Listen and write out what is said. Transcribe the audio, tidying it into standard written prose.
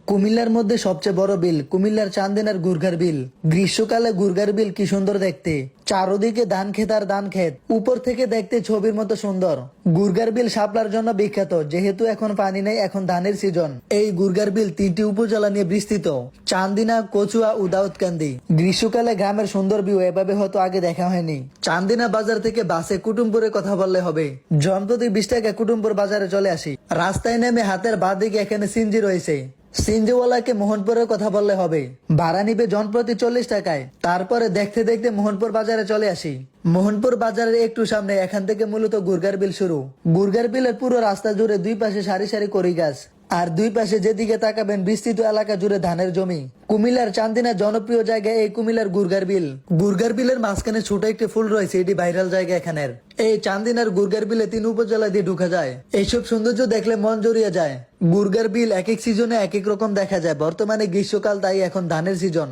কুমিল্লার মধ্যে সবচেয়ে বড় বিল কুমিল্লার চান্দিনার গুরগার বিল। গ্রীষ্মকালে গুরগার বিল কি সুন্দর দেখতে, চারদিকে ধান ক্ষেত আর ধান ক্ষেত, উপর থেকে দেখতে ছবির মতো সুন্দর। গুরগার বিল শাপলার জন্য বিখ্যাত, যেহেতু এখন পানি নেই, এখন ধানের সিজন। এই গুরগার বিল 3টি উপজেলা নিয়ে বিস্তৃত: চান্দিনা, কচুয়া ও দাউদকান্দি। গ্রীষ্মকালে গ্রামের সুন্দর ভিউ এভাবে হয়তো আগে দেখা হয়নি। চান্দিনা বাজার থেকে বাসে কুটুমপুরে কথা বললে হবে। জনপ্রতি 20 টাকা কুটুমপুর বাজারে চলে আসি। রাস্তায় নেমে হাতের বাঁ দিকে এখানে সিনজি রয়েছে। সিনজিওয়ালাকে মোহনপুরের কথা বললে হবে, ভাড়া নিবে জনপ্রতি 40 টাকায়। তারপরে দেখতে দেখতে মোহনপুর বাজারে চলে আসি। মোহনপুর বাজারের একটু সামনে এখান থেকে মূলত গুরগার বিল শুরু। গুরগার বিলের পুরো রাস্তা জুড়ে দুই পাশে সারি সারি করি গাছ, আর দুই পাশে যেদিকে তাকাবেন বিস্তৃত এলাকা জুড়ে ধানের জমি। কুমিল্লার চান্দিনার জনপ্রিয় জায়গা এই কুমিল্লার গুরগার বিল। গুরগার বিলের মাঝখানে ছোট একটি ফুল রয়েছে, এটি ভাইরাল জায়গা এখানের। এই চান্দিনার গুরগার বিলে 3 উপজেলা দিয়ে ঢুকা যায়। এইসব সৌন্দর্য দেখলে মন জড়িয়ে যায়। গুরগার বিল এক এক সিজনে এক এক রকম দেখা যায়। বর্তমানে গ্রীষ্মকাল, তাই এখন ধানের সিজন।